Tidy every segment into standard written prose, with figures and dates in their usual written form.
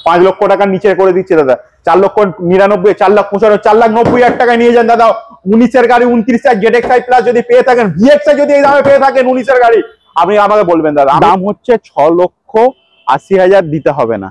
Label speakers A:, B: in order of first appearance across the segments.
A: 5 লক্ষ টাকার নিচে করে দিচ্ছে দাদা। 4,99,000, 4,95,000, 4,90,000 টাকায় নিয়ে যান দাদা। 19-এর গাড়ি 29 ZXi প্লাস যদি পেয়ে থাকেন, VXi যদি এই দামে পেয়ে থাকেন 19-এর গাড়ি, আপনি আমাকে বলবেন দাদা। দাম হচ্ছে 6,80,000 দিতে হবে না,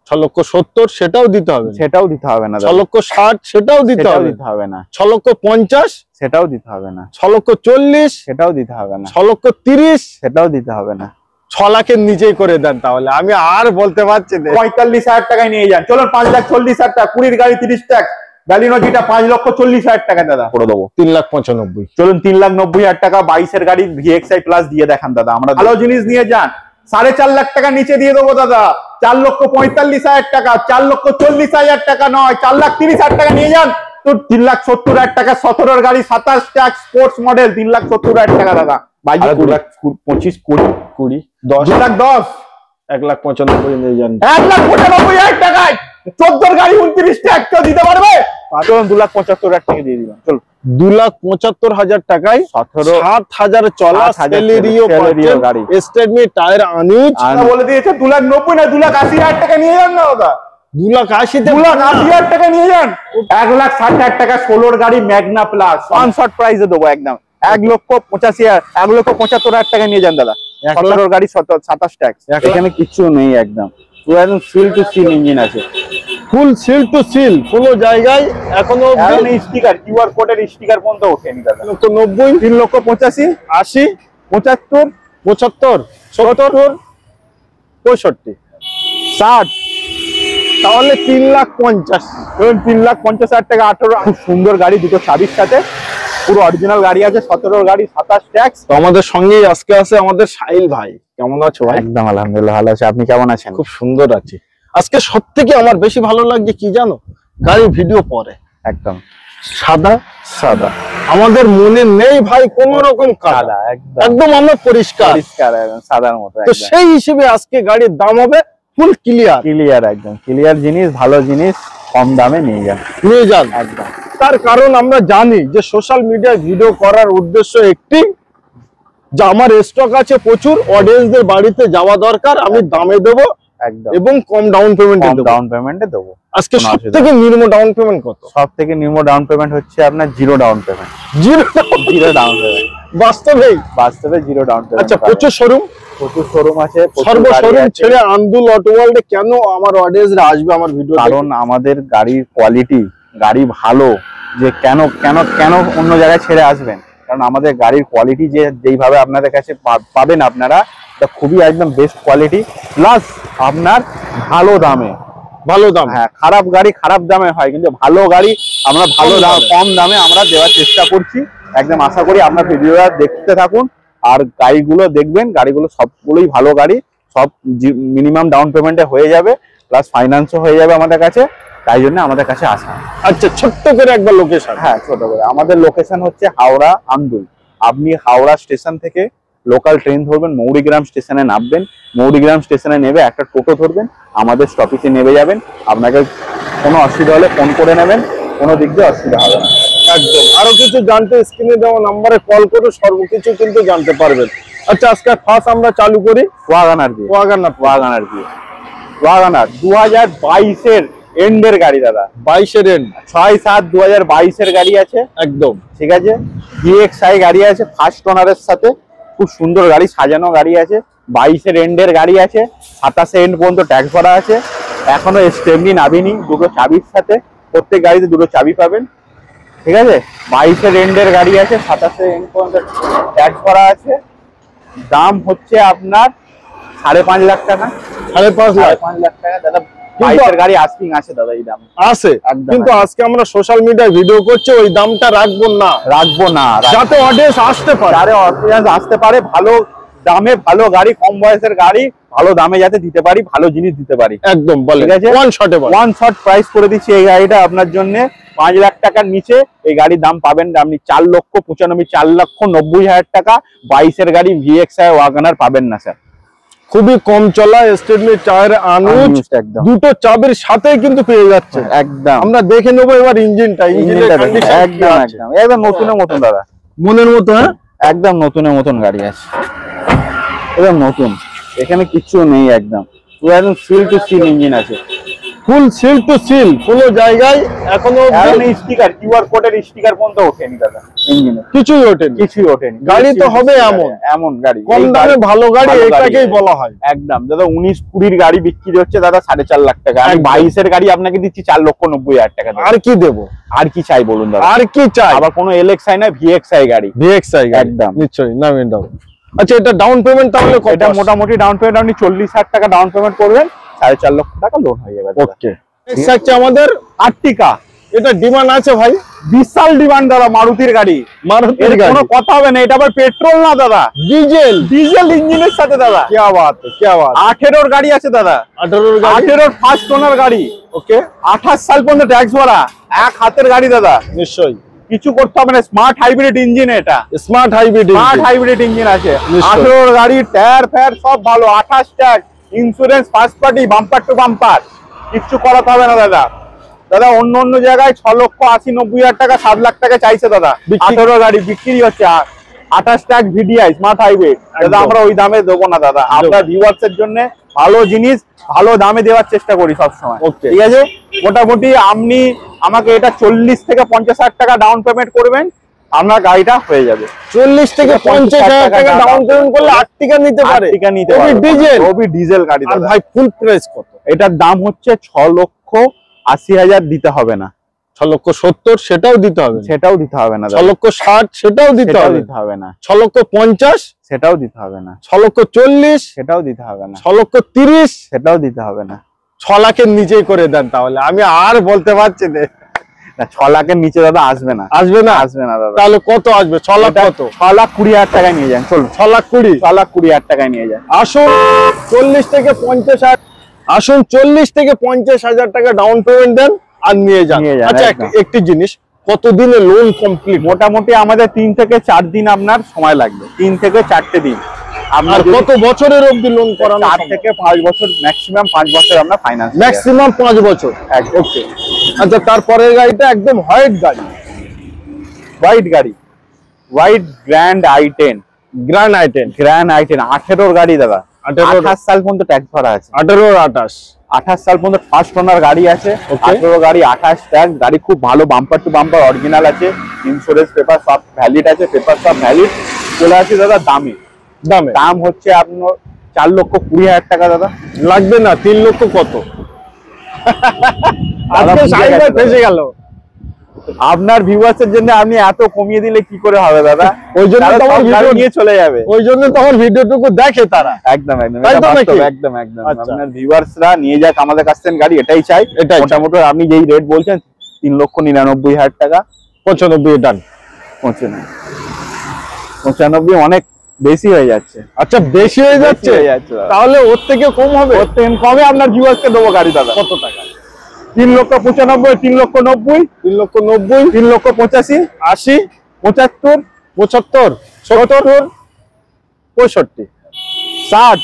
B: 6,70,000 সেটাও দিতে হবে,
A: সেটাও দিতে হবে না।
B: 6,60,000 সেটাও দিতে হবে
A: না।
B: 6,50,000
A: সেটাও দিতে হবে না।
B: 6,40,000
A: সেটাও দিতে হবে না।
B: 6,30,000
A: সেটাও দিতে হবে না।
B: 6 লাখের নিচেই করে দেন, তাহলে আমি আর বলতে পারছি না।
A: 45,000 টাকায় নিয়ে যান। চলুন 5,40,000 টাকা, 20-এর গাড়ি 30 ট্যাক্স, ব্যালিনো যেটা 5,40,000 টাকা দাদা করে দেবো।
B: 3,95,000।
A: চলুন 3,90,000 টাকা 22-এর গাড়ি VXi প্লাস দিয়ে দেখান দাদা। আমরা ভালো জিনিস নিয়ে যান, 4.5 লাখ টাকা নিচে দিয়ে দেবো দাদা। 4,45,000 টাকা, 4,40,000 টাকা নয়, 4,30,000 টাকা নিয়ে যান তো 3,70,000 টাকা 17-এর গাড়ি 27 ট্যাক্স স্পোর্টস মডেল 3,70,000 টাকা দাদা। 2,25,20 10 লাখ 10
B: 1,95,000 নিয়ে যান।
A: 1,95,000 টাকায় 14-এর গাড়ি 29 ট্যাক্স কেউ দিতে পারবে? চলুন 2,75,000 টাকা দিয়ে দিলাম। চল
B: 2,75,000 টাকায় 7,000 চলা সেলেরিও গাড়ি, স্টেটমেন্ট টায়ার আনইউজ
A: বলে দিয়েছে। 2,90,000 না 2,80,000 টাকা নিয়ে যান না দাদা।
B: 2,80,000
A: টাকা নিয়ে যান। 1,60,000 টাকা 16-এর গাড়ি ম্যাগনা প্লাস ওয়ান শট প্রাইসে দেবো একদম। 1,85,000 1,75,000 টাকা নিয়ে যান দাদা। 17-এর গাড়ি 27 ট্যাক্স, এখানে কিচ্ছু নেই একদম। পুরো একদম সিল টু সিল ইঞ্জিন আছে,
B: ফুল সিল টু সিল, কোনো জায়গায় এখনো
A: স্টিকার কিউআর কোডের স্টিকার পর্যন্ত ওঠেনি দাদা।
B: 1,90,000
A: 3,85,000
B: 80
A: 75
B: 75 70 65
A: 60,
B: তাহলে 3,50,000।
A: ধরুন 3,50,000 টাকা। 18 খুব সুন্দর গাড়ি, দুটো চাবির সাথে, পুরো অরিজিনাল গাড়ি আছে। 17-এর গাড়ি 27 ট্যাক্স।
B: তো আমাদের সঙ্গেই আজকে আছে আমাদের সাহিল ভাই। কেমন আছো ভাই?
A: একদম আলহামদুলিল্লাহ ভালো আছি, আপনি কেমন আছেন?
B: খুব সুন্দর আছি। আজকে সবথেকে আমার বেশি ভালো লাগছে কি জানো, গাড়ির ভিডিও পরে
A: একদম
B: সাদা সাদা, আমাদের মনে নেই ভাই কোন রকম কাদা, একদম আমরা পরিষ্কার
A: সাদার মতো।
B: তো সেই হিসেবে আজকে গাড়ির দাম হবে ফুল ক্লিয়ার,
A: একদম ক্লিয়ার জিনিস, ভালো জিনিস, কম দামে নিয়ে যান
B: একদম। তার কারণ আমরা জানি যে সোশ্যাল মিডিয়ায় ভিডিও করার উদ্দেশ্য একটি, যে আমার স্টক আছে প্রচুর, অডিয়েন্সদের বাড়িতে যাওয়া দরকার, আমি দামে দেবো এবং কম ডাউন পেমেন্টে দেবো। আজকে সবথেকে নিম্ন ডাউন পেমেন্ট কত?
A: সবথেকে নিম্ন ডাউন পেমেন্ট হচ্ছে আপনার 0 ডাউন পেমেন্ট। 0 ডাউন পেমেন্ট বাস্তবে 0 ডাউন পেমেন্ট।
B: আচ্ছা, প্রচুর শোরুম আছে, সর্বশোরুম ছেড়ে আন্দুল অটো ওয়ার্ল্ডে কেন আমার অডিয়েন্সরা আসবে আমার ভিডিও?
A: কারণ আমাদের গাড়ির কোয়ালিটি, গাড়ি ভালো, যে কেন অন্য জায়গায় ছেড়ে আসবেন? কারণ আমাদের গাড়ির কোয়ালিটি যেইভাবে আপনাদের কাছে পাবেন আপনারা, খুবই একদম বেস্ট কোয়ালিটি, প্লাস আপনার ভালো দাম। হ্যাঁ, খারাপ গাড়ি খারাপ দামে হয়, কিন্তু ভালো গাড়ি আমরা ভালো দাম কম দামে আমরা দেওয়ার চেষ্টা করছি একদম। আশা করি আপনার ভিডিওটা দেখতে থাকুন আর গাড়িগুলো দেখবেন। গাড়িগুলো সবগুলোই ভালো গাড়ি, সব মিনিমাম ডাউন পেমেন্টে হয়ে যাবে, প্লাস ফাইন্যান্সও হয়ে যাবে আমাদের কাছে, তাই জন্য আমাদের কাছে আসা।
B: আচ্ছা, ছোট্ট করে একবার লোকেশন।
A: হ্যাঁ, ছোট করে আমাদের লোকেশন হচ্ছে হাওড়া আন্দুল। আপনি হাওড়া স্টেশন থেকে লোকাল ট্রেন ধরবেন, মৌরিগ্রাম স্টেশনে নামবেন, মৌরিগ্রাম স্টেশনে নেবে একটা টোটো ধরবেন, আমাদের স্টপেজে নেমে যাবেন। আপনাকে কোনো অসুবিধা হলে ফোন করে নেবেন, কোনো দিক দিয়ে অসুবিধা হবে না
B: একদম। আরো কিছু জানতে স্ক্রিনে দেওয়া নাম্বারে কল করে সর্বকিছু কিন্তু জানতে পারবেন। আচ্ছা, আজকে ফার্স্ট আমরা চালু করি ওয়াগনার 2022-এর
A: এন্ডের গাড়ি দাদা।
B: 22-এর এন্ড,
A: 6/7/2022-এর গাড়ি আছে
B: একদম
A: ঠিক আছে। VXi গাড়ি আছে ফার্স্ট ওনারের সাথে, খুব সুন্দর গাড়ি, সাজানো গাড়ি আছে। 22-এর এন্ডের গাড়ি আছে, 27 এন্ড পর্যন্ত ট্যাক্স ভরা আছে, এখনো স্টেপনি নামিনি, দুটো চাবির সাথে। প্রত্যেক গাড়িতে দুটো চাবি পাবেন ঠিক আছে। 22-এর এন্ডের গাড়ি আছে, 27 এন্ড পর্যন্ত ট্যাক্স ভরা আছে। দাম হচ্ছে আপনার 5.5 লাখ টাকা। 5.5 লাখ টাকা দাদা। 22-এর গাড়ি আস্কিং আছে দাদা, এই দাম
B: আছে, কিন্তু আজকে আমরা সোশ্যাল মিডিয়ায় ভিডিও করছি, ওই দামটা রাখবো না, যাতে অডিয়েন্স আসতে পারে, ভালো দামে ভালো গাড়ি, কম বয়সের গাড়ি ভালো দামে যাতে দিতে পারি, ভালো জিনিস দিতে পারি একদম। ঠিক আছে,
A: ওয়ান শট প্রাইস করে দিচ্ছি এই গাড়িটা আপনার জন্য। 5 লাখ টাকার নিচে এই গাড়ির দাম পাবেন আপনি 4,95,000 4,90,000 টাকা। 22-এর গাড়ি VXi ওয়াগনার পাবেন না স্যার।
B: খুবই কম চলা, স্টেটমেন্ট টায়ার আনইউজ, দুটো চাবির সাথে কিন্তু পেয়ে যাচ্ছে
A: একদম।
B: আমরা দেখে নেবো এবার ইঞ্জিনটা
A: একদম নতুনের মতন দাদা,
B: মনের মতো। হ্যাঁ,
A: একদম নতুনের মতন গাড়ি আছে, একদম নতুন, এখানে কিচ্ছু নেই, একদম পুরো একদম সিল টু সিল ইঞ্জিন আছে।
B: ফুল সিল টু সিল, কোনো জায়গায় এখনো
A: স্টিকার, কিউআর কোডের স্টিকার পর্যন্ত ওঠেনি দাদা ইঞ্জিনে,
B: কিছুই ওঠেনি।
A: কিছুই ওঠেনি।
B: গাড়ি তো হবে এমন
A: গাড়ি,
B: কম দামে ভালো গাড়ি, এটাকেই বলা হয়।
A: একদম দাদা 19-20 গাড়ি বিক্রি হচ্ছে দাদা 4.5 লাখ টাকা, আমি 22-এর গাড়ি আপনাকে দিচ্ছি 4,90,000 টাকা।
B: আর কি দেবো,
A: আর কি চাই বলুন দাদা,
B: আর কি চাই?
A: আবার কোনো এলএক্সআই না, ভিএক্সআই গাড়ি,
B: ভিএক্সআই
A: একদম
B: নিশ্চয়ই নামিয়ে দাও। আচ্ছা, এটা ডাউন পেমেন্ট তাহলে কত?
A: এটা মোটামুটি ডাউন পেমেন্ট আপনি 40,000 টাকা ডাউন পেমেন্ট করবেন, 4.5 লক্ষ টাকা লোন হয়ে যাবে।
B: ওকে, নেক্সট আমাদের
A: আর্টিকা,
B: এটা ডিমান্ড আছে ভাই,
A: বিশাল ডিমান্ড দাদা, মারুতির গাড়ি।
B: মারুতির গাড়ি,
A: কোনো কথা হবে না, এটা আবার পেট্রোল না দাদা,
B: ডিজেল,
A: ডিজেল ইঞ্জিনের সাথে দাদা।
B: কি বাত, কি বাত।
A: 18-র গাড়ি আছে দাদা,
B: 18-র গাড়ি,
A: 18-র ফার্স্ট ওনার গাড়ি।
B: ওকে,
A: 28 সাল পর্যন্ত ট্যাক্স ভরা, এক হাতের গাড়ি দাদা,
B: নিশ্চয়ই
A: কিছু করতে হবে না, স্মার্ট হাইব্রিড ইঞ্জিন, এটা
B: smart hybrid,
A: smart hybrid engine আছে।
B: নিশ্চয়ই।
A: 18-র গাড়ি, টায়ার ফ্যার সব ভালো, 28 tax, insurance first party, bumper to bumper, কিচ্ছু করাতে হবে না দাদা। দাদা অন্য জায়গায় 6,80,90,000 টাকা, 7 লাখ টাকা চাইছে দাদা, 18-র গাড়ি বিক্রি হচ্ছে 28 ট্যাক্স ভিডিআই স্মার্ট হাইব্রিড। দাদা আমরা ওই দামে দেবো না দাদা, আপনার ভিউয়ার্স এর জন্য ভালো জিনিস ভালো দামে দেওয়ার চেষ্টা করি সবসময়।
B: ওকে,
A: ঠিক আছে, মোটামুটি আপনি আমাকে এটা 40 থেকে 50,000 টাকা ডাউন পেমেন্ট করবেন, আপনার গাড়িটা হয়ে যাবে।
B: 40 থেকে 50,000 টাকা ডাউন পেমেন্ট করলে আর্টিকা নিতে পারে,
A: আর্টিকা নিতে পারে,
B: ডিজেল,
A: ডিজেল গাড়ি।
B: আর ভাই ফুল প্রাইস কত?
A: এটার দাম হচ্ছে 6,80,000 দিতে হবে না,
B: 6,70,000 সেটাও দিতে হবে,
A: সেটাও দিতে হবে না,
B: 6,60,000 সেটাও দিতে হবে
A: না,
B: 6,50,000
A: সেটাও দিতে হবে না,
B: 6,40,000
A: সেটাও দিতে হবে না,
B: 6,30,000
A: সেটাও দিতে হবে না।
B: 6 লাখের নিচেই করে দেন, তাহলে আমি আর বলতে পারছি না।
A: 6 লাখের নিচে দাদা আসবে না,
B: আসবে না,
A: আসবে না দাদা।
B: তাহলে কত আসবে? 6 লাখ কত?
A: 6,20,000 টাকায় নিয়ে যান, চলুন
B: 6,20,000,
A: 6,20,000 টাকায় নিয়ে যান।
B: আসুন 40 থেকে 50,000, আসুন 40 থেকে 50,000 টাকা ডাউন পেমেন্ট দেন আর নিয়ে যান। আচ্ছা, একটি জিনিস, কতদিনে লোন কমপ্লিট?
A: মোটামুটি আমাদের 3 থেকে 4 দিন আপনার সময় লাগবে, 3 থেকে 4টে দিন।
B: আপনার কত বছরের অবধি লোন করানো?
A: 4 থেকে 5 বছর, ম্যাক্সিমাম 5 বছর আমরা ফাইন্যান্স,
B: ম্যাক্সিমাম 5 বছর। ওকে, আচ্ছা তারপরের গাড়িটা একদম হোয়াইট গাড়ি,
A: হোয়াইট গাড়ি, white grand i10,
B: grand i10,
A: 18-র গাড়ি দাদা, 28 সাল পর্যন্ত ট্যাক্স ভরা আছে,
B: 28
A: সাল পর্যন্ত ফার্স্ট ওনার গাড়ি আছে। 18 গাড়ি, 28 ট্যাক্স গাড়ি, খুব ভালো, বাম্পার টু বাম্পার অরিজিনাল আছে, ইন্স্যুরেন্স পেপার সব ভ্যালিড আছে, পেপার সব ভ্যালিড। চলে আসি দাদা দামে, দাম হচ্ছে আপনার 4,20,000 টাকা দাদা।
B: লাগবে না, 3 লক্ষ কত? আজকে সাইবার ফেসে গেল।
A: আপনার ভিউয়ার্সের জন্য আমি এত কমিয়ে দিলে কি করে হবে দাদা?
B: ওই জন্য তো আমার ভিডিও
A: নিয়ে চলে যাবে,
B: ওই জন্য তো আমার ভিডিওটুকু দেখে তারা।
A: একদম একদম আপনার ভিউয়ার্সরা নিয়ে যাক আমাদের কাছ থেকে গাড়ি, এটাই চাই। মোটামুটি আপনি যেই রেট বলছেন 3,99,000 টাকা,
B: 95 ডান।
A: 95 অনেক বেশি হয়ে যাচ্ছে।
B: আচ্ছা, বেশি হয়ে যাচ্ছে, তাহলে ওর থেকে কম হবে?
A: ওর থেকে কমে আপনার ভিউয়ার্সকে দেবো গাড়ি দাদা।
B: কত টাকা?
A: 3,95,000, 3,90,000,
B: 3,90,000,
A: 3,85,000,
B: 80,
A: 75,
B: 75, 70, 65,
A: 60,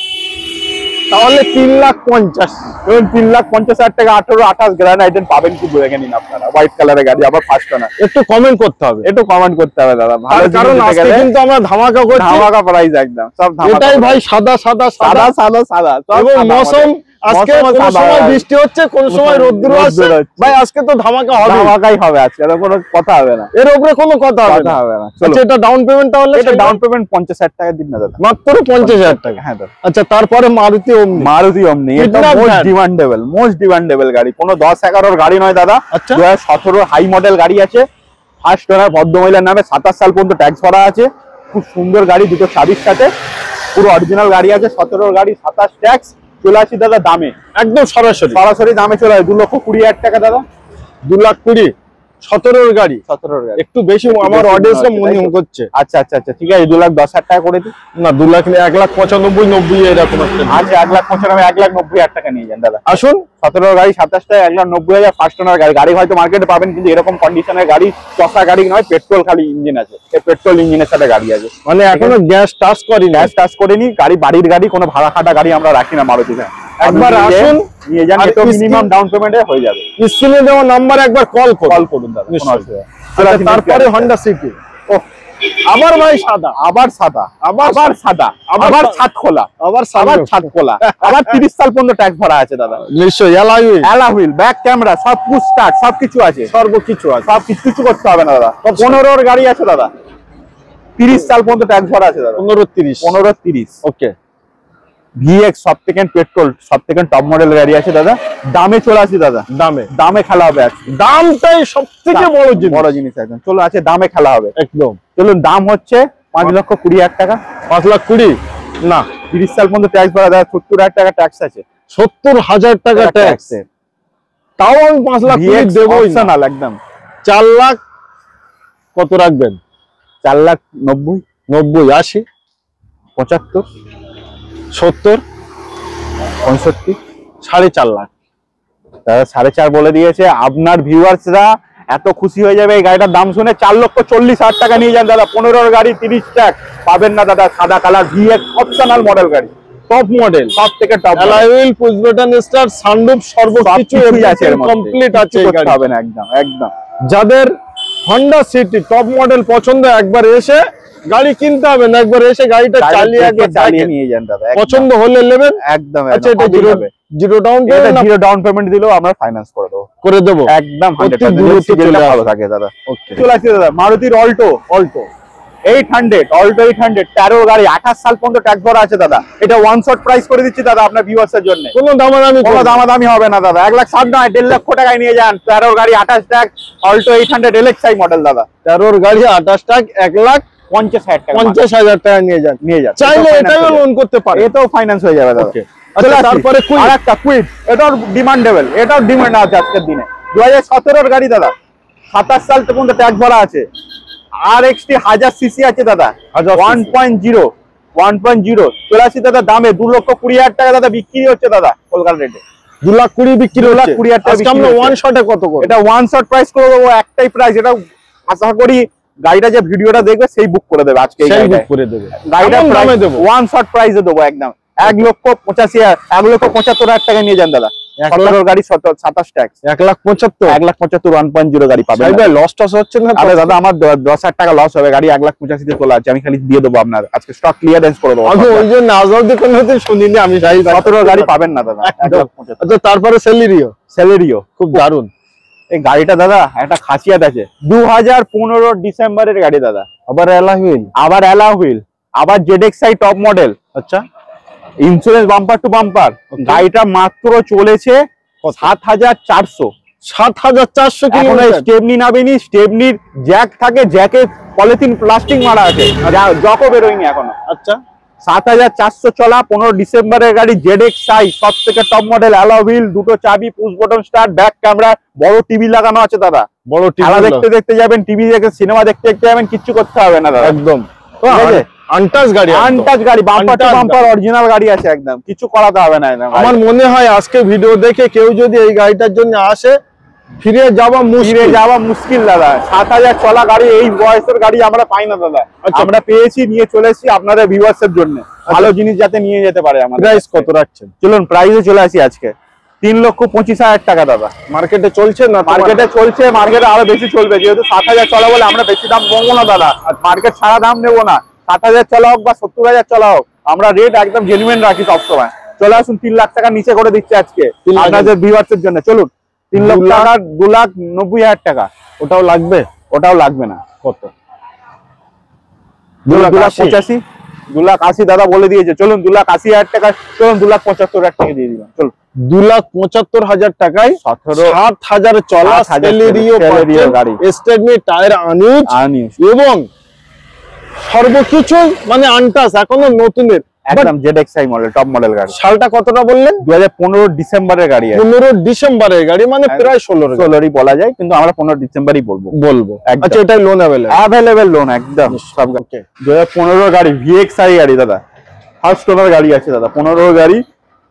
B: তাহলে 3,50,000।
A: 3,50,000 টাকা 18-28 গ্র্যান্ড i10 পাবেন, কি দেখে নিন আপনারা, হোয়াইট কালারের গাড়ি, আবার ফার্স্ট ওনার।
B: একটু কমেন্ট করতে হবে,
A: একটু কমেন্ট করতে হবে দাদা, ভালো,
B: কারণ আজকে কিন্তু আমরা ধামাকা করছি,
A: ধামাকা প্রাইস একদম সব ধামাকা।
B: এটাই ভাই সাদা সাদা সাদা সাদা সাদা, এবং মৌসুম আজকে কোন সময় বৃষ্টি হচ্ছে, কোন সময় রোদ্দুর আসছে, ভাই আজকে তো ধামাকা হবে,
A: ধামাকাই হবে আজকে, আর কোনো কথা হবে না,
B: এর উপরে কোনো কথা হবে না। আচ্ছা, এটা ডাউন পেমেন্ট তাহলে?
A: এটা ডাউন পেমেন্ট 50,000 টাকা দিন না দাদা,
B: মাত্র 50,000 টাকা।
A: হ্যাঁ দাদা।
B: আচ্ছা, তারপরে মারুতি ওমনি,
A: এটা মোস্ট ডিমান্ডেবল গাড়ি, কোনো 10-11-র গাড়ি নয় দাদা।
B: আচ্ছা,
A: 2017 হাই মডেল গাড়ি আছে, ফার্স্ট ওনার, ভদ্রমহিলার নামে, 27 সাল পর্যন্ত ট্যাক্স ভরা আছে, খুব সুন্দর গাড়ি, দুটো চাবির সাথে, পুরো অরিজিনাল গাড়ি আছে। 17 গাড়ি, 27 ট্যাক্স। চলে আসি দাদা দামে,
B: একদম সরাসরি
A: দামে চলে আসে 2,20,000 টাকা দাদা।
B: 2,20,000, 17-র গাড়ি,
A: 17-র গাড়ি
B: একটু বেশি আমার অডিয়েন্সে মনে হচ্ছে।
A: আচ্ছা, ঠিক আছে, 2,10,000 টাকা করে দিই
B: না, 1,95,000 এরকম একটা।
A: আচ্ছা, 1,95,000, 1,90,000 টাকা নিয়ে যান দাদা।
B: আসুন,
A: 17 গাড়ি, 27 টাকা, 1,90,000, ফার্স্ট ওনার গাড়ি। গাড়ি হয়তো মার্কেটে পাবেন, কিন্তু এরকম কন্ডিশনের গাড়ি, চসা গাড়ি নয়, পেট্রোল খালি ইঞ্জিন আছে, এই পেট্রোল ইঞ্জিনের সাথে গাড়ি আছে,
B: মানে এখনো গ্যাস টাচ করিনি,
A: গাড়ি বাড়ির গাড়ি, কোনো ভাড়া খাটা গাড়ি আমরা রাখি না মারুতিতে।
B: একবার আসুন,
A: নিয়ে যান, এটা মিনিমাম ডাউন পেমেন্টে হয়ে যাবে।
B: স্ক্রিনে দেওয়া নাম্বার একবার কল করুন দাদা,
A: কোনো অসুবিধা।
B: তারপরে হন্ডা সিটি, আবার ভাই সাদা,
A: আবার সাদা,
B: আবার
A: আবার সাদা, আবার ছাদ খোলা,
B: আবার
A: আবার ছাদ খোলা, আবার 30 সাল পর্যন্ত ট্যাক্স ভরা আছে দাদা।
B: নিশ্চয়ই
A: অ্যালয় হুইল, ব্যাক ক্যামেরা, সব পুশ স্টার্ট, সবকিছু আছে,
B: সর্বকিছু আছে।
A: সব কিছু করতে হবে না দাদা। 15 গাড়ি আছে দাদা, 30 সাল পর্যন্ত ট্যাক্স ভরা আছে দাদা। 15-30
B: ওকে।
A: ভিএক্স সব থেকে পেট্রোল, সব থেকে টপ মডেল গাড়ি আছে দাদা। দামে চলে আসি দাদা, দামে খেলা হবে আজকে।
B: দামটাই সব থেকে
A: বড় জিনিস একদম। চলো আছে দামে খেলা হবে
B: একদম।
A: চলুন, দাম হচ্ছে 5,20,000 টাকা।
B: 5,20,000 না,
A: 30 সাল পর্যন্ত ট্যাক্স ভরা দাদা। 70,000 টাকা ট্যাক্স আছে।
B: 70,000 টাকা ট্যাক্স, তাও আমি 5,20,000 দেবই না
A: একদম।
B: 4 লাখ কত রাখবেন?
A: 4,90,000,
B: 90, 80,
A: 75,
B: 70,
A: 65,
B: 4.5 লাখ।
A: দাদা 4.5 বলে দিয়েছে। আপনার ভিউয়ার্সরা এত খুশি হয়ে যাবে এই গাড়িটার দাম শুনে। 4,40,000 টাকা নিয়ে যান দাদা। 15 গাড়ি 30 ট্যাক্স পাবেন না দাদা। সাদা কালার ভিএক্স অপশনাল মডেল গাড়ি,
B: টপ মডেল,
A: সব থেকে টপ।
B: Alloy wheel, push button start, sunroof, সর্বকিছু আছে, কমপ্লিট আছে এই গাড়ি।
A: হবে না একদম একদম।
B: যাদের হন্ডা সিটি টপ মডেল পছন্দ, একবার এসে গাড়ি কিনতে হবে না, একবার এসে গাড়িটা চালিয়ে একবার
A: চালিয়ে নিয়ে যান দাদা।
B: পছন্দ হলে নেবেন
A: একদম।
B: আচ্ছা, এটা zero down payment,
A: zero down payment দিলেও আমরা ফাইন্যান্স করে দেবো একদম। ভালো থাকে দাদা। ওকে, চলে আসছে দাদা মারুতির অল্টো 800, অল্টো 800 13 গাড়ি, 28 সাল পর্যন্ত ট্যাক্স ভরা আছে দাদা। এটা ওয়ান শট প্রাইস করে দিচ্ছি দাদা আপনার ভিউয়ার্সের জন্য।
B: কোনো দামাদামি হবে
A: না দাদা। 1,60,000 নয়, 1.5 লক্ষ টাকায় নিয়ে যান। 13 গাড়ি, 28 ট্যাক্স, অল্টো 800 LXi মডেল দাদা।
B: 13 গাড়ি, 28 টাকা, 1,50,000 টাকা, 50,000 টাকা নিয়ে যান। চাইলে এটাও লোন করতে পারে,
A: এটাও ফাইন্যান্স হয়ে যাবে দাদা।
B: আচ্ছা, তারপরে
A: আরেকটা কুইড, এটাও ডিমান্ডেবল, এটাও ডিমান্ড আছে আজকের দিনে। 2017 গাড়ি দাদা, 27 সাল পর্যন্ত ট্যাক্স ভরা আছে। RXT 1000 সিসি আছে দাদা, 1.0 চলে আসি দাদা দামে। 2,20,000 টাকা দাদা বিক্রি হচ্ছে দাদা কলকাতা রেটে।
B: 2,20,000 বিক্রি হচ্ছে।
A: 2,20,000 টাকা আমরা ওয়ান শটে কত করে? এটা ওয়ান শট প্রাইস করে দেবো, একটাই প্রাইস। এটা আশা করি গাড়িটা যে ভিডিওটা দেখবে সেই বুক করে দেবে আজকে। গাড়িটা ওয়ান শট প্রাইসে দেবো একদম। 1,85,000, 1,75,000 টাকা নিয়ে যান দাদা। 17 গাড়ি, 27 ট্যাক্স, 1,75,000 1.0 গাড়ি পাবেন।
B: লস টস হচ্ছে না?
A: আরে দাদা আমার 10,000 টাকা লস হবে। গাড়ি 1,85,000 তে চলে আছে, আমি খালি দিয়ে দেবো আপনার। আজকে স্টক ক্লিয়ারেন্স করে দেবো।
B: আমি ওই জন্য আজকে কোনো দিন শুনিনি আমি।
A: 17 গাড়ি পাবেন না দাদা।
B: আচ্ছা, তারপরে সেলেরিও খুব দারুন।
A: এই গাড়িটা দাদা একটা খাসিয়াত আছে। 2015 ডিসেম্বরের গাড়ি দাদা।
B: আবার অ্যালয়
A: হুইল, আবার ZXi টপ মডেল।
B: আচ্ছা,
A: ইন্স্যুরেন্স বাম্পার টু বাম্পার। গাড়িটা মাত্র চলেছে 7,400।
B: 7,400 কিলোমিটার।
A: স্টেপনি নাবেনি, স্টেপনির জ্যাক থাকে, জ্যাকে পলিথিন প্লাস্টিক মারা আছে, জকও বেরোয়নি এখনো।
B: আচ্ছা,
A: 7,400 চলা 15 ডিসেম্বরের গাড়ি। ZXi সব থেকে টপ মডেল, অ্যালয় হুইল, দুটো চাবি, push button start, back camera, বড় টিভি লাগানো আছে দাদা।
B: বড় টিভি
A: দেখতে যাবেন, টিভি দেখে সিনেমা দেখতে যাবেন, কিচ্ছু করতে হবে না দাদা
B: একদম।
A: আনটাচ গাড়ি, বাম্পার টু বাম্পার অরিজিনাল গাড়ি আছে একদম, কিছু করাতে হবে না।
B: আমার মনে হয় আজকে ভিডিও দেখে কেউ যদি এই গাড়িটার জন্য আসে, ফিরে যাওয়া
A: মুশকিল দাদা। 7,000 চলা গাড়ি, এই বয়সের গাড়ি আমরা পাই না দাদা। আমরা পেয়েছি, নিয়ে চলে এসেছি আপনাদের ভিউয়ার্সের জন্য। ভালো জিনিস যাতে নিয়ে যেতে পারে। আমাদের
B: প্রাইস কত রাখছেন?
A: চলুন প্রাইসে চলে আসি আজকে। 3,25,000 টাকা দাদা।
B: মার্কেটে চলছে না?
A: মার্কেটে চলছে, মার্কেটে আরো বেশি চলবে। যেহেতু 7,000 চলা বলে আমরা বেশি দাম নেবো না দাদা। মার্কেট ছাড়া দাম নেবো না। 7,000 চলা হোক বা 70,000 চলা হোক, আমরা রেট একদম জেনুইন রাখি সবসময়। চলে আসুন, 3 লাখ টাকা নিচে করে দিচ্ছে আজকে আপনাদের ভিউয়ার্সের জন্য। চলুন 3 লক্ষ টাকা, 2,90,000 টাকা।
B: ওটাও লাগবে?
A: ওটাও লাগবে না। কত?
B: 2,85,000।
A: 2,80,000 দাদা বলে দিয়েছে। চলুন 2,80,000 টাকা। চলুন 2,75,000 টাকা দিয়ে দিলাম। চলুন
B: 2,75,000 টাকায় 7,000 চলা সেলেরিও গাড়ি, স্টেপনি, টায়ার আনইউজ এবং সর্বকিছু মানে আনটাচ, এখনো নতুনের
A: একদম। ZXi মডেল, টপ মডেল গাড়ি।
B: সালটা কতটা বললেন?
A: 2015 ডিসেম্বরের গাড়ি।
B: 15 ডিসেম্বরের গাড়ি, মানে প্রায়
A: 16ই বলা যায়, কিন্তু আমরা 15 ডিসেম্বরই বলবো।
B: আচ্ছা, এটাই লোন
A: অ্যাভেলেবেল লোন একদম সব। 2015 গাড়ি, VXi গাড়ি দাদা, ফার্স্ট ওনার গাড়ি আছে দাদা। 15 গাড়ি,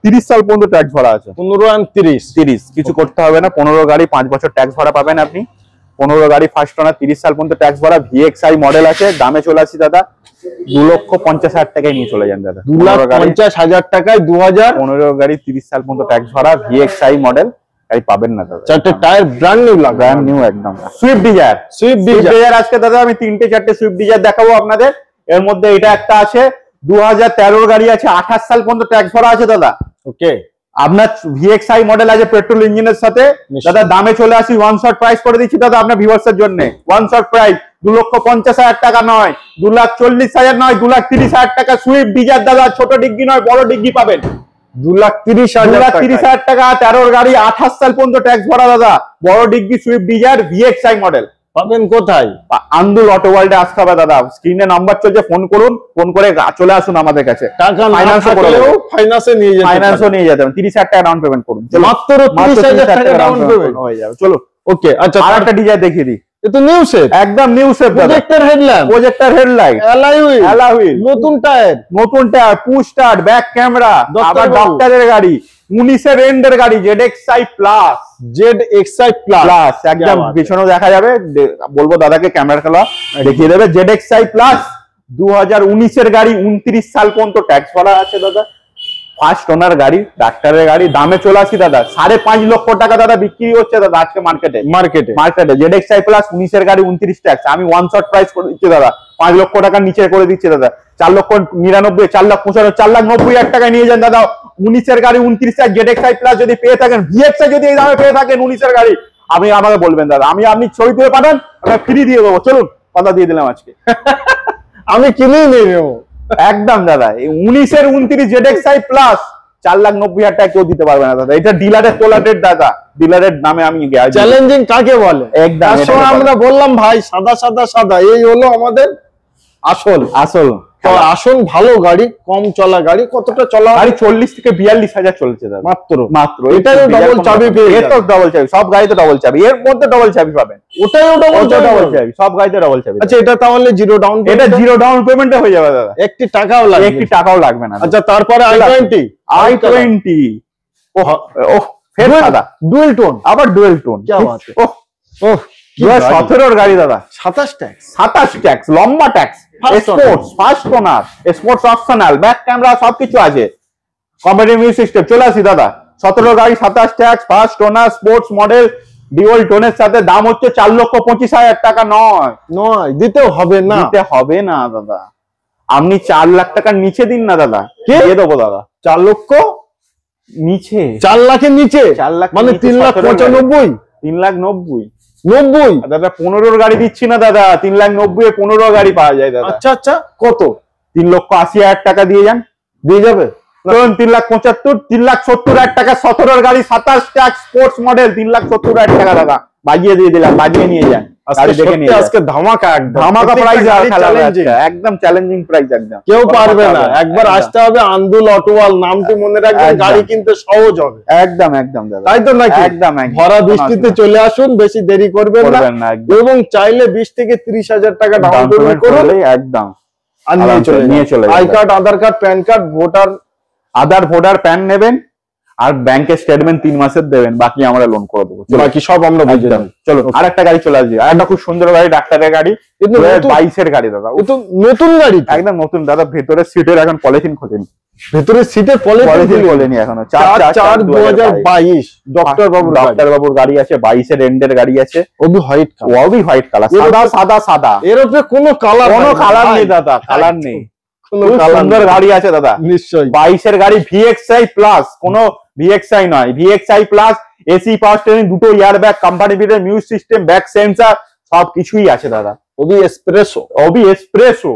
A: 30 সাল পর্যন্ত ট্যাক্স ভরা আছে।
B: 15 আর 30
A: কিছু করতে হবে না। 15 গাড়ি 5 বছর ট্যাক্স ভরা পাবেন আপনি। 15 গাড়ি ফার্স্ট ওনার, 30 সাল পর্যন্ত ট্যাক্স ভরা, VXi মডেল আছে। দামে চলে আসি দাদা 2,50,000 টাকায় নিয়ে চলে যান দাদা।
B: 2,50,000 টাকায় 2015
A: গাড়ি, 30 সাল পর্যন্ত ট্যাক্স ভরা, VXi মডেল, গাড়ি পাবেন না দাদা।
B: চারটে টায়ার ব্র্যান্ড নিউ লাগবে,
A: ব্র্যান্ড নিউ একদম। সুইফট ডিজায়ার, সুইফট ডিজায়ার আজকে দাদা আমি 3-4টে সুইফট ডিজায়ার দেখাবো আপনাদের। এর মধ্যে এটা একটা আছে 2013 গাড়ি আছে, 28 সাল পর্যন্ত ট্যাক্স ভরা আছে দাদা।
B: ওকে,
A: আপনার VXI মডেল আছে পেট্রোল ইঞ্জিনের সাথে দাদা। দামে চলে আসি, ওয়ান শট প্রাইস করে দিচ্ছি দাদা আপনার ভিউয়ার্সের জন্য। ওয়ান শট প্রাইস 2,50,000 টাকা নয়, 2,40,000 নয়, 2,30,000 টাকা সুইফট ডিজায়ার দাদা। ছোট ডিগ্গি নয়, বড় ডিগ্গি পাবেন।
B: 2,30,000
A: টাকা 13 গাড়ি, 28 সাল পর্যন্ত ট্যাক্স ভরা দাদা। বড় ডিগ্গি সুইফট ডিজায়ার VXI মডেল
B: পাবেন কোথায়?
A: আন্দুল অটো ওয়ার্ল্ডে আসতে হবে দাদা। স্ক্রিনে নাম্বার চলছে, ফোন করুন, ফোন করে চলে আসুন আমাদের কাছে।
B: টাকা ফাইন্যান্সে নিয়ে যেতে,
A: ফাইন্যান্সও নিয়ে যেতে 30,000 টাকা ডাউন পেমেন্ট করুন,
B: মাত্র 30,000 টাকা ডাউন পেমেন্ট
A: হয়ে যাবে। চলো
B: ওকে। আচ্ছা,
A: আরেকটা ডিজাইন দেখিয়ে দিই।
B: এ তো নিউ সেট,
A: একদম নিউ সেট দাদা।
B: Projector headlamp,
A: projector headlight,
B: alloy wheel, নতুন টায়ার,
A: নতুন tyre, push start, back camera. আবার ডক্টরের গাড়ি, 19 এর এন্ডের গাড়ি, ZXi প্লাস,
B: ZXi প্লাস
A: একদম পিছনেও দেখা যাবে। বলবো দাদাকে ক্যামেরা খেলা দেখিয়ে দেবে। ZXi প্লাস 2019 এর গাড়ি, 29 সাল পর্যন্ত ট্যাক্স ভরা আছে দাদা। ফার্স্ট ওনার গাড়ি, ডাক্তারের গাড়ি। দামে চলে আসি দাদা 5.5 লক্ষ টাকা দাদা বিক্রি হচ্ছে দাদা আজকে মার্কেটে। ZXi প্লাস 19 এর গাড়ি, 29 ট্যাক্স। আমি ওয়ান শট প্রাইস করে দিচ্ছি দাদা, 5 লক্ষ টাকার নিচে করে দিচ্ছি দাদা। 4,99,000, 4,95,000, 4,90,000 টাকায় নিয়ে যান দাদা। 19 এর গাড়ি, 29 ট্যাক্স। ZXi প্লাস যদি পেয়ে থাকেন, VXi যদি এই দামে পেয়ে থাকেন 19 এর গাড়ি, আপনি আমাকে বলবেন দাদা। আপনি ছবি তুলে পাঠান, আমরা ফ্রি দিয়ে দেবো। চলুন, কথা দিয়ে দিলাম আজকে।
B: আমি কিনেই নিয়ে নেবো
A: একদম দাদা। 19 এর 29 ZXi প্লাস 4,90,000 টাকা কেউ দিতে পারবে না দাদা। এটা ডিলারের তোলা রেট দাদা, ডিলারের নামে আমি
B: চ্যালেঞ্জিং কাকে বলে একদম। আমরা বললাম ভাই সাদা সাদা সাদা, এই হলো আমাদের আসল। আসল ভালো গাড়ি, কম চলা গাড়ি। কতটা চলা
A: গাড়ি? 40 থেকে 42,000 চলছে দাদা মাত্র।
B: এটাই ডবল চাবি পেয়ে,
A: এর তো ডবল চাবি, সব গাড়িতে ডবল চাবি। এর মধ্যে ডবল চাবি পাবেন,
B: ওটাও ডবল
A: চাবি, সব গাড়িতে ডবল চাবি।
B: আচ্ছা, এটা তাহলে জিরো ডাউন,
A: এটা জিরো ডাউন পেমেন্টে হয়ে যাবে দাদা।
B: একটি টাকাও লাগবে
A: না।
B: আচ্ছা, তারপরে i20
A: ওহ ফের সাদা,
B: ডুয়েল টোন,
A: আবার ডুয়েল টোন। ওহ 17 গাড়ি দাদা, 27 ট্যাক্স, লম্বা tax, sports, first owner, sports optional, back camera সবকিছু আছে, কম্পিউটার মিউজিক সিস্টেম। চলে আসি দাদা। 17 গাড়ি, 27 tax, first owner, sports model, dual টোনের সাথে। দাম হচ্ছে 4,25,000 টাকা। নয়
B: দিতেও হবে না,
A: দাদা। আপনি 4 লাখ টাকার নিচে দিন না দাদা, দিয়ে দেবো দাদা।
B: 4 লক্ষ
A: নিচে,
B: 4 লাখের নিচে,
A: 4 লাখ
B: মানে 3,95,000,
A: 3,90,000 দাদা। 15 গাড়ি দিচ্ছি না দাদা, 3,90,000 15 গাড়ি পাওয়া যায় দাদা।
B: আচ্ছা, কত?
A: 3,80,000 টাকা দিয়ে যান, দিয়ে যাবে। 3,75,000, 3,70,000 টাকা। 17 গাড়ি, 27 ট্যাক্স, স্পোর্টস মডেল, 3,70,000 টাকা দাদা। বাজিয়ে দিয়ে দিলাম, বাজিয়ে নিয়ে যান।
B: আজকে ধামাকা
A: প্রাইস, একদম চ্যালেঞ্জিং প্রাইস, একদম
B: কেউ পারবে না। একবার আসতে হবে আন্দুল অটোওয়াল, নামটি মনে রাখবেন। গাড়ি কিনতে সহজ হবে,
A: একদম দাদা।
B: তাই তো নাকি?
A: একদম
B: ভরা বৃষ্টিতে চলে আসুন, বেশি দেরি করবেন না। এবং চাইলে 20 থেকে 30,000 টাকা ডাউন পেমেন্ট করুন,
A: একদম।
B: আর নিয়ে চলে I card, Aadhaar card, pan card,
A: voter pan নেবেন, আর ব্যাংকের স্টেটমেন্ট 3 মাসের দেবেন। বাকি আমরা লোন করে দেবো,
B: বাকি সব আমরা বুঝে নেব।
A: চলো আরেকটা গাড়ি চলে আসবে, আরেকটা খুব সুন্দর গাড়ি, ডাক্তারের গাড়ি, 22 এর গাড়ি দাদা।
B: নতুন গাড়ি,
A: একদম নতুন দাদা। ভেতরের সিটের এখন পলিথিন খোলেনি,
B: ভেতরের সিটের পলিথিন
A: খোলেনি এখনো।
B: 4/4/2022 ডক্টর
A: বাবুর গাড়ি আছে, 22 এর এন্ডের গাড়ি আছে।
B: ওবি হোয়াইট কালার,
A: সাদা।
B: এর উপরে কোনো কালার
A: নেই দাদা, কালার নেই। সুন্দর গাড়ি আছে দাদা,
B: নিশ্চয়ই।
A: 22 এর গাড়ি, VXi প্লাস, কোনো VXi নয়, VXi plus, AC power steering, দুটো air bag, company fitted music system, back sensor, সবকিছুই আছে দাদা।
B: ওবি Espresso,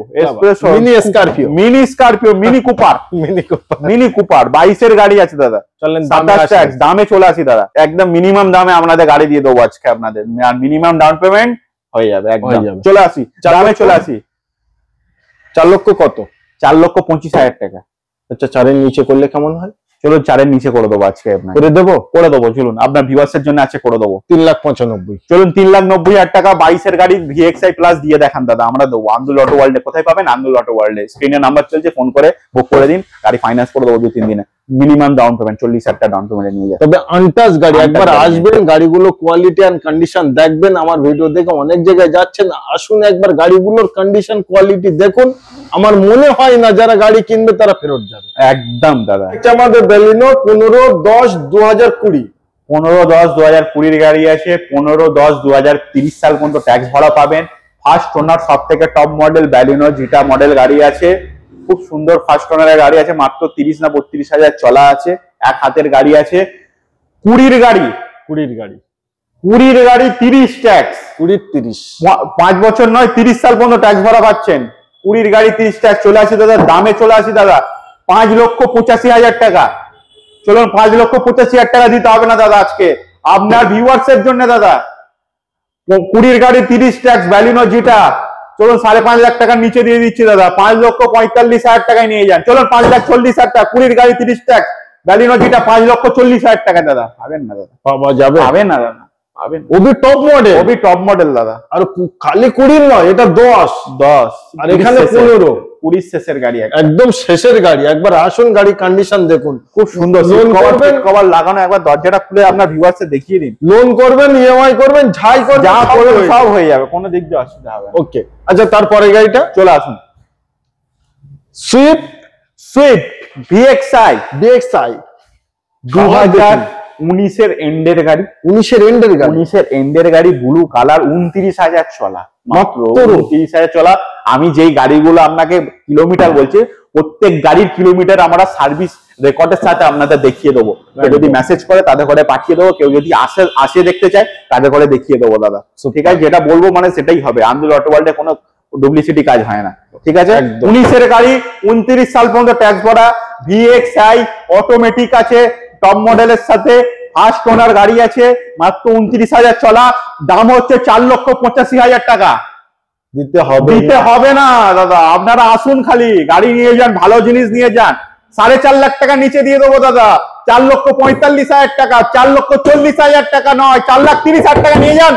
A: mini Scorpio, Mini Cooper 22 এর গাড়ি আছে দাদা। চলেন 27 ট্যাক্স, দামে চলে আসি দাদা। একদম মিনিমাম দামে আপনাদের গাড়ি দিয়ে দেবো আজকে আপনাদের, আর মিনিমাম ডাউন পেমেন্ট হয়ে যাবে একদম। চলে আসি দামে, চলে আসি।
B: 4 লক্ষ কত?
A: 4,25,000 টাকা।
B: আচ্ছা, 4 এর নিচে করলে কেমন হয়?
A: চলো 4 এর নিচে করে দেবো আজকে, আপনার করে দেবো। চলুন, আপনার ভিউয়ার্সের জন্য আছে, করে দেবো
B: 3,95,000।
A: চলুন 3,90,000 টাকা। 22 এর গাড়ি, VXi প্লাস দিয়ে দেখান দাদা, আমরা দেবো। আন্দুল অটো ওয়ার্ল্ডে কোথায় পাবেন? আন্দুল অটো ওয়ার্ল্ডে স্ক্রিনে নাম্বার চলছে, ফোন করে বুক করে দিন। গাড়ি ফাইন্যান্স করে দেবো 2-3 দিনে। মিনিমাম ডাউন পেমেন্ট 40,000 টাকা ডাউন পেমেন্টে নিয়ে যায়।
B: তবে আনটাচ গাড়ি, একবার আসবেন, গাড়িগুলো কোয়ালিটি এন্ড কন্ডিশন দেখবেন। আমার ভিডিও দেখে অনেক জায়গায় যাচ্ছেন, আসুন একবার গাড়িগুলোর কন্ডিশন কোয়ালিটি দেখুন। আমার মনে হয় না যারা গাড়ি কিনবে তারা ফেরত যাবে।
A: একদম দাদা।
B: আমাদের বেলিনো 15/10/2020,
A: 15/10/2020 গাড়ি আছে, 15/10/2030 সাল পর্যন্ত ট্যাক্স ভরা পাবেন। ফার্স্ট ওনার, সব থেকে টপ মডেল ব্যালিনো জিটা মডেল গাড়ি আছে, খুব সুন্দর ফার্স্ট ওনারের গাড়ি আছে, মাত্র 30 না 32 হাজার চলা আছে, এক হাতের গাড়ি আছে। 20 গাড়ি 30 ট্যাক্স, 5 বছর নয় 30 সাল পর্যন্ত ট্যাক্স ভরা পাচ্ছেন। 20 গাড়ি 30 ট্যাক্স চলে আসি দাদা, দামে চলে আসি দাদা 5,85,000 টাকা। চলুন 5,85,000 টাকা দিতে হবে না দাদা আজকে আপনার ভিউয়ার্স এর জন্য দাদা। 20 গাড়ি 30 ট্যাক্স ব্যালিনো জিটা, চলুন 5.5 লাখ টাকার নিচে দিয়ে দিচ্ছি দাদা, 5,45,000 টাকায় নিয়ে যান। চলুন 5,40,000 টাকা, 20 গাড়ি 30 ট্যাক্স ব্যালিনো জিটা 5,40,000 টাকা দাদা। পাবেন না দাদা,
B: পাওয়া যাবে?
A: পাবেন না দাদা, পাবেন।
B: ওবি টপ মডেল দাদা। আর খালি 20 নয়, এটা 10 আর এখানে 15।
A: 20 শেষের গাড়ি,
B: একদম শেষের গাড়ি। একবার আসুন, গাড়ি কন্ডিশন দেখুন,
A: খুব সুন্দর।
B: লোন করবেন,
A: কভার লাগানো, একবার দরজাটা খুলে আপনার ভিউয়ার্সে দেখিয়ে দিন।
B: লোন করবেন, ইএমআই করবেন, যাই করবেন,
A: যা করবেন সব হয়ে যাবে, কোনো দিক দিয়ে অসুবিধা হবে না।
B: ওকে, আচ্ছা তারপরে গাড়িটা
A: চলে আসুন।
B: সুইফট
A: ভিএক্সআই 2019 এন্ডের গাড়ি, 19 এন্ডের গাড়ি, ব্লু কালার, 29,000 চলা, মাত্র 29,000 চলা। আমি যেই গাড়িগুলো আপনাকে কিলোমিটার বলছি, প্রত্যেক গাড়ির কিলোমিটার আমরা সার্ভিস রেকর্ডের সাথে আপনাদের দেখিয়ে দেবো। কেউ যদি মেসেজ করে তাদের ঘরে পাঠিয়ে দেবো, কেউ যদি আসে দেখতে চায় তাদের ঘরে দেখিয়ে দেবো দাদা। ঠিক আছে, যেটা বলবো মানে সেটাই হবে। আন্দোলন অটো ওয়ার্ল্ডে কোনো ডুপ্লিসিটি কাজ হয় না। ঠিক আছে, 19 গাড়ি 29 সাল পর্যন্ত ট্যাক্স ভরা, ভিএক্সআই অটোমেটিক আছে, টপ মডেলের সাথে, ফার্স্ট ওনার গাড়ি আছে, মাত্র 29,000 চলা, দাম হচ্ছে 4,85,000 টাকা। দিতে হবে না দাদা, আপনারা আসুন, খালি গাড়ি নিয়ে যান, ভালো জিনিস নিয়ে যান। 4.5 লাখ টাকা নিচে দিয়ে দেবো দাদা, 4,45,000 টাকা, 4,40,000 টাকা নয়, 4,30,000 টাকা নিয়ে যান।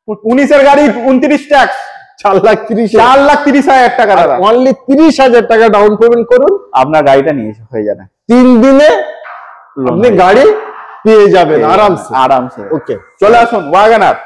A: 19 গাড়ি 29 ট্যাক্স, 4,30,000 টাকা দাদা।
B: অনলি 30,000 টাকা ডাউন পেমেন্ট করুন,
A: আপনার গাড়িটা নিয়ে হয়ে যাবে।
B: 3 দিনে আপনি গাড়ি পেয়ে যাবেন আরামসে।
A: ওকে, চলে আসুন। ওয়াগনার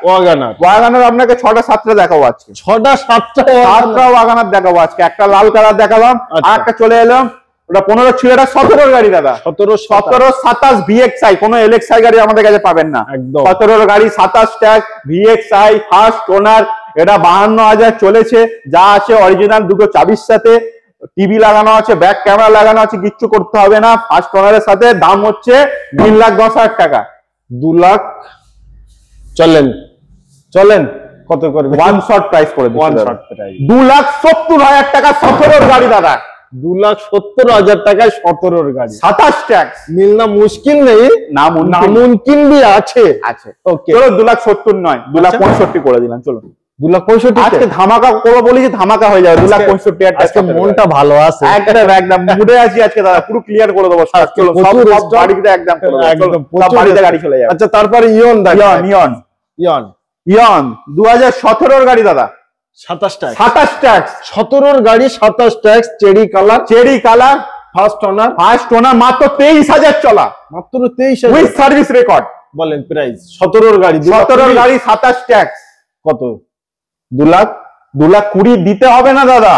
A: আপনাকে 6টা-7টা দেখাবো আজকে, 6টা-7টা ওয়াগনার দেখাবো আজকে। একটা লাল কালার দেখালাম, আর একটা চলে এলাম, ওটা 15 ছিল, এটা 17 গাড়ি দাদা। 17-27 ভিএক্সআই, কোনো এলএক্সআই গাড়ি আমাদের কাছে পাবেন না। 17 গাড়ি 27 ট্যাক্স ভিএক্সআই ফার্স্ট ওনার, এটা 52,000 চলেছে। যা আছে অরিজিনাল, দুটো চাবির সাথে, টিভি লাগানো আছে, ব্যাক ক্যামেরা লাগানো আছে, কিচ্ছু করতে হবে না। ফার্স্ট ওনারের সাথে, দাম হচ্ছে 3,10,000 টাকা।
B: 2 লাখ চলেন কত করবে?
A: ওয়ান শর্ট প্রাইস করে দিচ্ছি, 2,70,000 টাকা 17 গাড়ি দাদা।
B: 2,70,000 টাকায় 17 গাড়ি,
A: 27 ট্যাক্স।
B: মিলনা মুশকিল নেই, নামুনকিন भी আছে।
A: ওকে, চলো 2,70,000 নয়, 2,65,000 করে দিলাম। চলো
B: 2,65,000
A: আজকে ধামাকা করবো, বলি যে ধামাকা হয়ে যাবে। 2,65,000
B: আজকে মনটা ভালো আছে,
A: একদম মুডে আছি আজকে দাদা, পুরো ক্লিয়ার করে দেবো। চলো সব বাড়িতে একদম করে দেবো, সব বাড়িতে গাড়ি চলে যাবে।
B: আচ্ছা, তারপরে ইয়ন
A: 2017 গাড়ি দাদা,
B: 27
A: ট্যাক্স,
B: 17 গাড়ি 27 tax, cherry colour, first owner, মাত্র 23,000 চলা,
A: মাত্র 23,000 উইথ সার্ভিস রেকর্ড।
B: বলেন প্রাইস। 17 গাড়ি
A: 27 ট্যাক্স কত? 2,20,000 দিতে হবে না দাদা।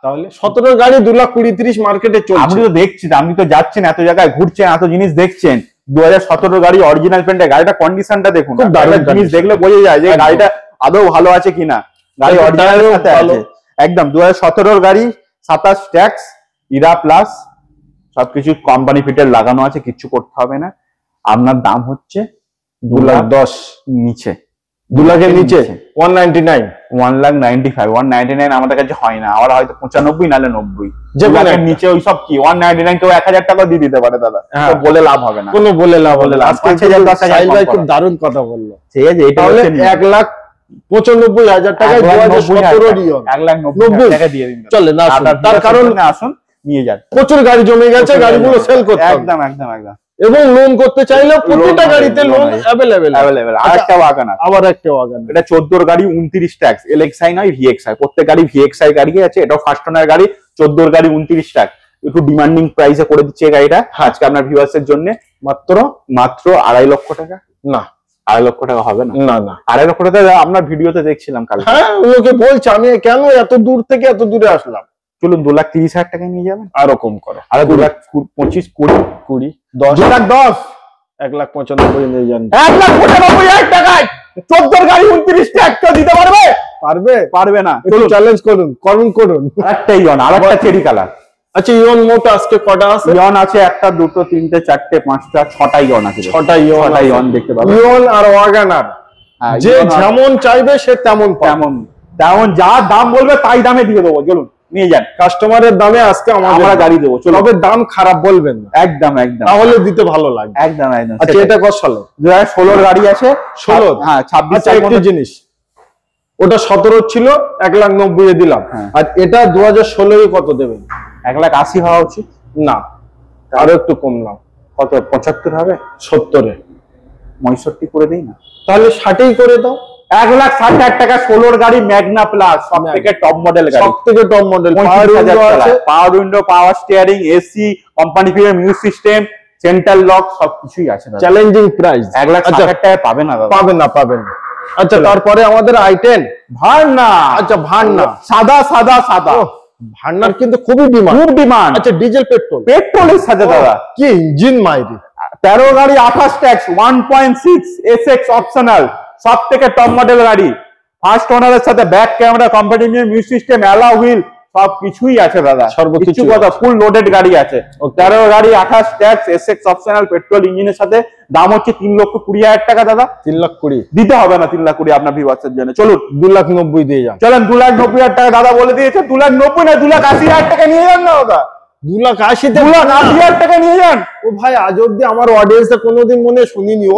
B: তাহলে 17 গাড়ি 2,20,30 মার্কেটে চলছে।
A: আপনি তো দেখছেন, আপনি তো যাচ্ছেন, এত জায়গায় ঘুরছেন, এত জিনিস দেখছেন। 2017 গাড়ি অরিজিনাল পেন্টে, গাড়িটা কন্ডিশনটা দেখুন, জিনিস দেখলে বোঝা যায় যে গাড়িটা আদৌ ভালো আছে কিনা। গাড়ি অরিজিনাল সাথে আছে একদম। 2017 গাড়ি, 27 ট্যাক্স, ইরা প্লাস, সবকিছু কোম্পানি ফিটের লাগানো আছে, কিচ্ছু করতে হবে না। আপনার দাম হচ্ছে
B: 2,10,000
A: নিচে,
B: 2 লাখের নিচে 199,
A: 1,95,199 আমাদের কাছে হয় না। আবার হয়তো 95 নাহলে 90, যে লাখের নিচে ওই সব কি 199, কেউ 1,000 টাকা দিয়ে দিতে পারে দাদা। তো বলে লাভ হবে না,
B: কোনো বলে লাভ হবে না। আজকে সাহিল ভাই খুব দারুণ কথা বললো।
A: ঠিক আছে, এটা
B: হচ্ছে 1,95,000 টাকায় 2017 ইয়ন,
A: 1,90,000 টাকা দিয়ে দিন।
B: চলে না, তার কারণ
A: আসুন নিয়ে যান,
B: প্রচুর গাড়ি জমে গেছে, গাড়িগুলো সেল করতে হবে।
A: একদম।
B: এবং লোন করতে চাইলে প্রতিটা গাড়িতে লোন अवेलेबल।
A: আবার একটা ওয়াগনার, এটা 14 গাড়ি 29 ট্যাক্স, এলএক্সআই নয় ভিএক্সআই। প্রত্যেক গাড়ি ভিএক্সআই গাড়ি আছে, এটা ফার্স্ট ওনার গাড়ি, 14 গাড়ি 29 ট্যাক্স। একটু ডিমান্ডিং প্রাইসে করে দিচ্ছে এই গাড়িটা আজকে আপনার ভিউয়ার্সের জন্য। মাত্র 2.5 লক্ষ টাকা। না, 2.5 লক্ষ টাকা হবে না। 2.5 লক্ষ টাকা আপনার ভিডিওতে দেখছিলাম কাল।
B: হ্যাঁ, লোকে বলছে আমি কেন এত দূর থেকে এত দূরে আসলাম।
A: চলুন 2,30,000 টাকা নিয়ে যাবেন,
B: আরো কম করো,
A: আরো 2,25,000, 20, 10, 2,10,000
B: 1,95,000 নিয়ে যান।
A: 1,95,000 টাকায় 14 গাড়ি 29টা একটা দিতে পারবে?
B: পারবে?
A: পারবে না।
B: একটু চ্যালেঞ্জ করুন।
A: আরেকটা ইয়ন, আরেকটা চেরি কালার।
B: আচ্ছা, ইয়ন মোট আজকে কটা আছে?
A: ইয়ন আছে 1টা 2টো 3টে 4টে 5টা 6টা ইয়ন আছে।
B: 6টা ইয়ন
A: দেখতে পাবেন।
B: ইয়ন আর ওয়াগনার, যে যেমন চাইবে সে তেমন
A: তেমন যা দাম বলবে তাই দামে দিয়ে দেবো। চলুন নিয়ে যান,
B: কাস্টমারের দামে আজকে আমরা গাড়ি দেবো। তবে দাম খারাপ বলবেন না,
A: একদম
B: তাহলে দিতে ভালো লাগবে।
A: একদম।
B: আচ্ছা, এটা কত সালে?
A: 2016 গাড়ি আছে।
B: 16?
A: হ্যাঁ 26
B: আচ্ছা, একটি জিনিস, ওটা 17 ছিল, 1,90,000 দিলাম। আর এটা 2016 কত দেবেন?
A: 1,80,000 হওয়া উচিত।
B: না, আরো একটু কম নাও।
A: কত? 75 হবে?
B: 70-এ
A: 65 করে দিই না?
B: তাহলে 60-ই করে দাও।
A: 1,60,000 টাকা 16 গাড়ি ম্যাগনা প্লাস, সব থেকে টপ মডেল গাড়ি।
B: সব থেকে টপ মডেল,
A: পাওয়ার window, power steering, AC, company fitted music system, central lock, সবকিছুই আছে।
B: Challenging price.
A: 1,60,000 টাকা পাবে না দাদা?
B: পাবেন না। আচ্ছা, তারপরে আমাদের i10
A: ভার্না।
B: আচ্ছা, ভার্না
A: সাদা।
B: ভার্নার কিন্তু খুবই ডিমান্ড। আচ্ছা, ডিজেল
A: পেট্রোলের সাথে দাদা
B: কি ইঞ্জিন মাইরি।
A: 13 গাড়ি 28 ট্যাক্স, 1.6 SX অপশনাল, সব থেকে টপ মডেল গাড়ি। ফার্স্ট ওনারের সাথে back camera, company music system, alloy wheel, সব কিছুই আছে দাদা।
B: সর্বকিছু
A: কথা, ফুল লোডেড গাড়ি আছে। 13 গাড়ি 28 ট্যাক্স, SX অপশনাল, পেট্রোল ইঞ্জিনের সাথে। দাম হচ্ছে 3,20,000 টাকা দাদা।
B: 3,20,000
A: দিতে হবে না? 3,20,000 আপনার ভিউয়ার্সের জন্য। চলুন
B: 2,90,000 দিয়ে যান।
A: চলেন 2,90,000 টাকা দাদা বলে দিয়েছে। 2,90,000 না, 2,80,000 টাকা নিয়ে যান না দাদা। 2,80,000 টাকা নিয়ে যান।
B: ও ভাই, আজ অব্দি আমার অডিয়েন্সে কোনোদিন মনে শুনিনি।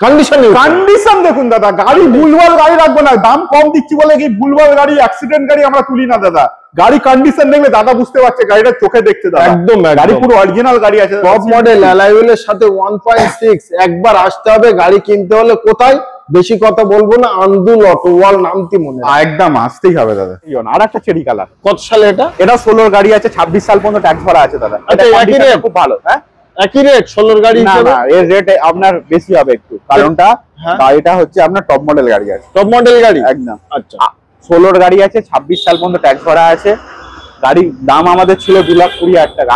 A: কন্ডিশন দেখুন দাদা, গাড়ি ভুলভাল গাড়ি রাখবো না। দাম কম দিচ্ছি বলে কি ভুলভাল গাড়ি, অ্যাক্সিডেন্ট গাড়ি আমরা তুলি না দাদা। গাড়ি কন্ডিশন দেখলে দাদা বুঝতে পারছে, গাড়িটা চোখে দেখতে দাদা।
B: একদম
A: গাড়ি পুরো অরিজিনাল গাড়ি আছে,
B: টপ মডেল, অ্যালয় হুইলের সাথে 1.6। একবার আসতে হবে গাড়ি কিনতে হলে। কোথায়? বেশি কথা বলবো না, আন্দুল অটোওয়াল নামটি মনে
A: একদম আসতেই হবে দাদা। আর একটা চেরি কালার।
B: কত সালে এটা?
A: এটা 16 গাড়ি আছে, 26 সাল পর্যন্ত ট্যাক্স ভরা আছে দাদা।
B: আচ্ছা, একই রেট?
A: খুব ভালো। হ্যাঁ,
B: একই রেট 16 গাড়ি?
A: না, এর রেট আপনার বেশি হবে একটু, কারণটা গাড়িটা হচ্ছে আপনার টপ মডেল গাড়ি আছে।
B: টপ মডেল গাড়ি
A: একদম।
B: আচ্ছা,
A: 16 গাড়ি আছে, 26 সাল পর্যন্ত ট্যাক্স ভরা আছে। গাড়ির দাম আমাদের ছিল 2,20,000 টাকা।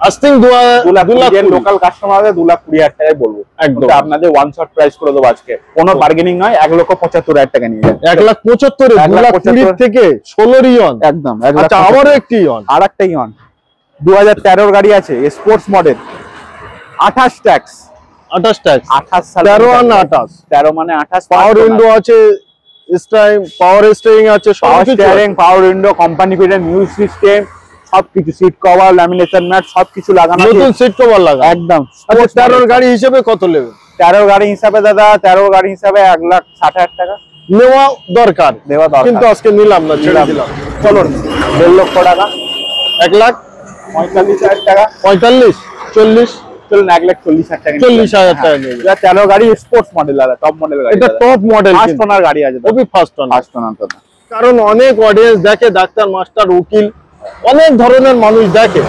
B: আস্তিং 2,20,000
A: লোকাল কাস্টমার 2,20,000 টাকায় বলবো।
B: একদম
A: আপনাদের ওয়ান শট প্রাইস করে দেবো আজকে, কোনো বার্গেনিং নয়। 1,75,000 টাকা নিয়ে যান।
B: 1,75,000 2,20,000 থেকে 16 ইয়ন।
A: একদম।
B: আচ্ছা, আবারও একটি ইয়ন,
A: আর একটা ইয়ন 2013 গাড়ি আছে, স্পোর্টস মডেল, 28 ট্যাক্স। 28 সাল।
B: 13 আর 28?
A: 13 মানে 28।
B: পাওয়ার উইন্ডো আছে, পাওয়ার স্টিয়ারিং আছে,
A: পাওয়ার window, company fitted music system, সবকিছু, সিট কভার, ল্যামিনেশন ম্যাট, সবকিছু লাগানো আছে।
B: নতুন সিট কভার লাগানো
A: একদম।
B: আচ্ছা, 13 গাড়ি হিসেবে কত নেবে?
A: 13 গাড়ি হিসাবে দাদা, 13 গাড়ি হিসাবে 1,60,000 টাকা
B: নেওয়া দরকার, কিন্তু আজকে নিলাম না, ছেড়ে দিলাম।
A: চলুন 1.5 লক্ষ টাকা,
B: 1,45,000
A: টাকা,
B: 45, 40,
A: চলুন 1,40,000 টাকা,
B: 40,000 টাকা নিয়ে
A: 13 গাড়ি স্পোর্টস মডেল দাদা, টপ মডেল গাড়ি।
B: এটা টপ মডেল,
A: ফার্স্ট ওনার গাড়ি আছে,
B: খুবই ফার্স্ট ওনার। কারণ অনেক অডিয়েন্স দেখে, ডাক্তার, মাস্টার, উকিল, অনেক ধরনের মানুষ দেখে।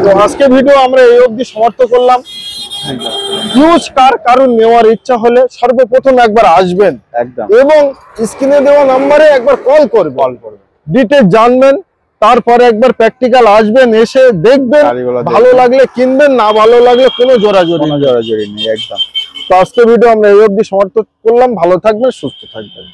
B: তো আজকে ভিডিও আমরা এই অবধি সমাপ্ত করলাম। ইউজ কার কারণ নেওয়ার ইচ্ছা হলে সর্বপ্রথম একবার আসবেন এবং স্ক্রিনে দেওয়া নম্বরে একবার কল করবেন, ডিটেইলস জানবেন। তারপরে একবার প্র্যাকটিক্যাল আসবেন, এসে দেখবেন, ভালো লাগলে কিনবেন, না ভালো লাগলে কোনো জোরাজোরি
A: নেই। একদম।
B: তো আজকে ভিডিও আমরা এই অবধি সমাপ্ত করলাম। ভালো থাকবেন, সুস্থ থাকবেন।